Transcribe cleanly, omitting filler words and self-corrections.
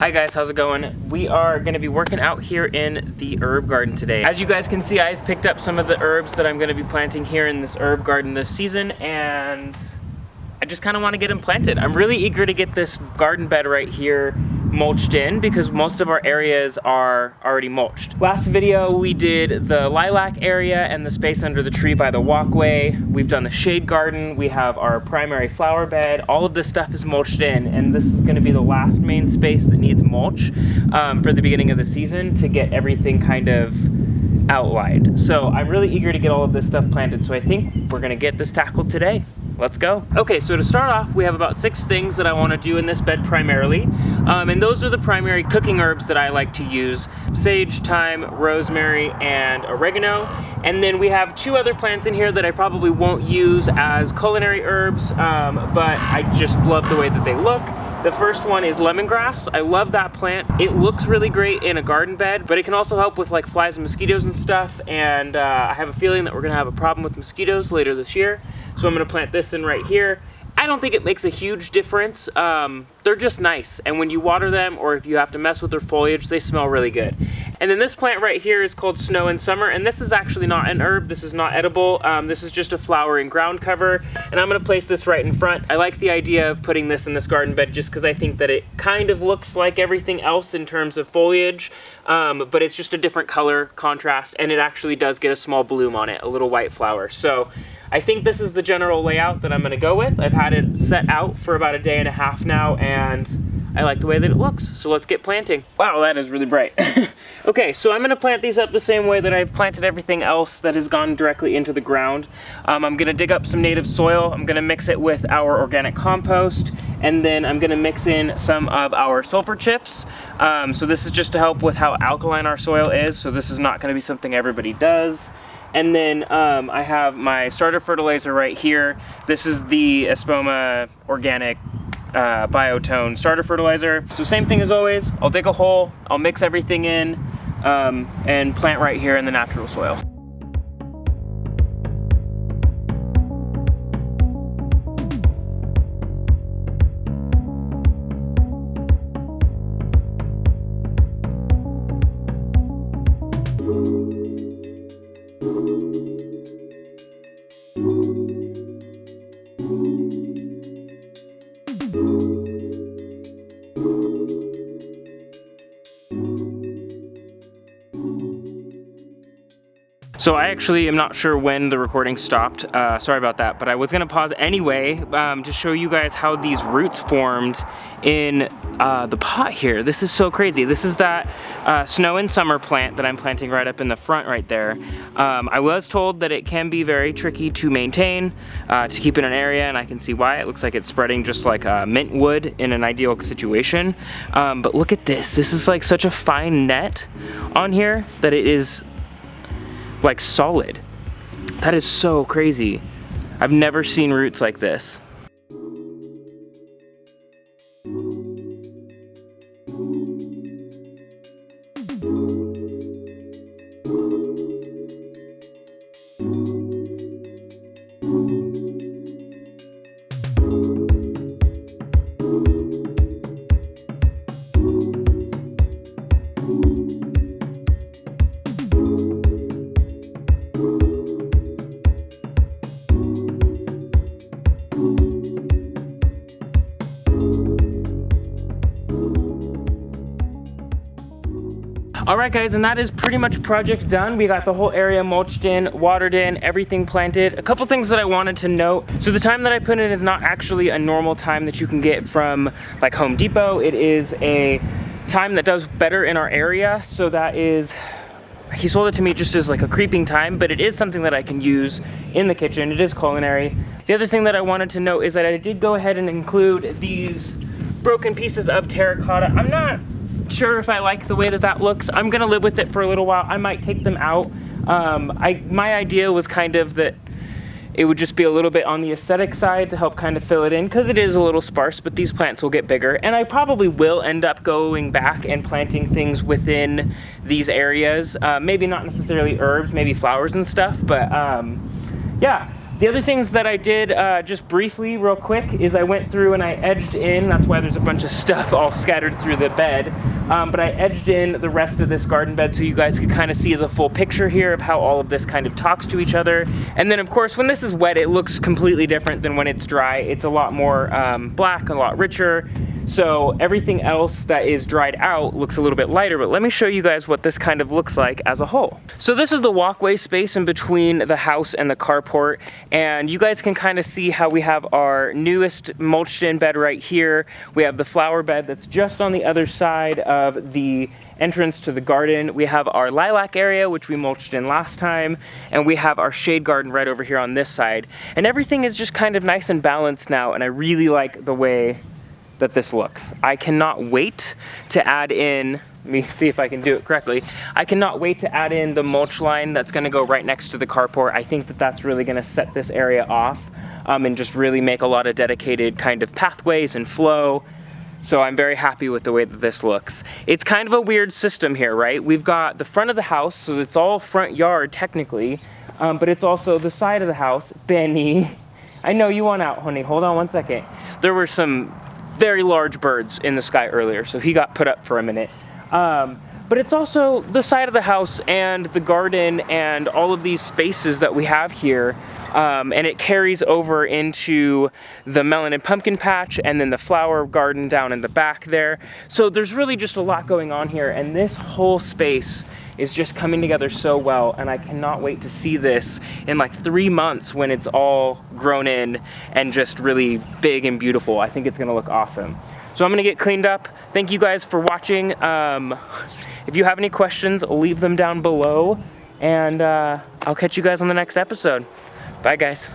Hi guys, how's it going? We are going to be working out here in the herb garden today. As you guys can see, I've picked up some of the herbs that I'm going to be planting here in this herb garden this season, and I just kind of want to get them planted. I'm really eager to get this garden bed right here mulched in because most of our areas are already mulched. Last video we did the lilac area and the space under the tree by the walkway. We've done the shade garden. We have our primary flower bed. All of this stuff is mulched in, and this is going to be the last main space that needs mulch for the beginning of the season to get everything kind of outlined. So I'm really eager to get all of this stuff planted, so I think we're going to get this tackled today. Let's go. Okay, so to start off, we have about 6 things that I want to do in this bed primarily. And those are the primary cooking herbs that I like to use: sage, thyme, rosemary, and oregano. And then we have 2 other plants in here that I probably won't use as culinary herbs, but I just love the way that they look. The first one is lemongrass. I love that plant. It looks really great in a garden bed, but it can also help with like flies and mosquitoes and stuff. And I have a feeling that we're gonna have a problem with mosquitoes later this year. So I'm gonna plant this in right here. I don't think it makes a huge difference. They're just nice. And when you water them, or if you have to mess with their foliage, they smell really good. And then this plant right here is called snow in summer. And this is actually not an herb. This is not edible. This is just a flowering ground cover. And I'm gonna place this right in front. I like the idea of putting this in this garden bed just because I think that it kind of looks like everything else in terms of foliage. But it's just a different color contrast. And it actually does get a small bloom on it, a little white flower. So I think this is the general layout that I'm gonna go with. I've had it set out for about a day and a half now, and I like the way that it looks. So let's get planting. Wow, that is really bright. Okay, so I'm gonna plant these up the same way that I've planted everything else that has gone directly into the ground. I'm gonna dig up some native soil. I'm gonna mix it with our organic compost, and then I'm gonna mix in some of our sulfur chips. So this is just to help with how alkaline our soil is. So this is not gonna be something everybody does. And then I have my starter fertilizer right here. This is the Espoma Organic Biotone starter fertilizer. So same thing as always, I'll dig a hole, I'll mix everything in, and plant right here in the natural soil. So I actually am not sure when the recording stopped, sorry about that, but I was gonna pause anyway to show you guys how these roots formed in the pot here. This is so crazy. This is that snow in summer plant that I'm planting right up in the front right there. I was told that it can be very tricky to maintain, to keep in an area, and I can see why. It looks like it's spreading just like mint wood in an ideal situation. But look at this. This is like such a fine net on here that it is like solid. That is so crazy. I've never seen roots like this. Alright guys, and that is pretty much project done. We got the whole area mulched in, watered in, everything planted. A couple things that I wanted to note. So the time that I put in is not actually a normal time that you can get from like Home Depot. It is a time that does better in our area. So that is, he sold it to me just as like a creeping time, but it is something that I can use in the kitchen. It is culinary. The other thing that I wanted to note is that I did go ahead and include these broken pieces of terracotta. I'm not sure if I like the way that that looks. I'm gonna live with it for a little while. I might take them out. My idea was kind of that it would just be a little bit on the aesthetic side to help kind of fill it in, because it is a little sparse, but these plants will get bigger. And I probably will end up going back and planting things within these areas. Maybe not necessarily herbs, maybe flowers and stuff, but yeah. The other things that I did, just briefly, real quick, is I went through and I edged in. That's why there's a bunch of stuff all scattered through the bed. But I edged in the rest of this garden bed so you guys could kind of see the full picture here of how all of this kind of talks to each other. And then of course, when this is wet, it looks completely different than when it's dry. It's a lot more black, a lot richer. So everything else that is dried out looks a little bit lighter, but let me show you guys what this kind of looks like as a whole. So this is the walkway space in between the house and the carport, and you guys can kind of see how we have our newest mulched in bed right here. We have the flower bed that's just on the other side of the entrance to the garden. We have our lilac area, which we mulched in last time, and we have our shade garden right over here on this side. And everything is just kind of nice and balanced now, and I really like the way that this looks. I cannot wait to add in, let me see if I can do it correctly. I cannot wait to add in the mulch line that's gonna go right next to the carport. I think that that's really gonna set this area off and just really make a lot of dedicated kind of pathways and flow. So I'm very happy with the way that this looks. It's kind of a weird system here, right? We've got the front of the house, so it's all front yard technically, but it's also the side of the house. Benny, I know you want out, honey. Hold on one second. There were some very large birds in the sky earlier, so he got put up for a minute. But it's also the side of the house and the garden and all of these spaces that we have here, and it carries over into the melon and pumpkin patch and then the flower garden down in the back there. So there's really just a lot going on here, and this whole space is just coming together so well, and I cannot wait to see this in like 3 months when it's all grown in and just really big and beautiful. I think it's gonna look awesome. So I'm gonna get cleaned up. Thank you guys for watching. If you have any questions, leave them down below, and I'll catch you guys on the next episode. Bye guys.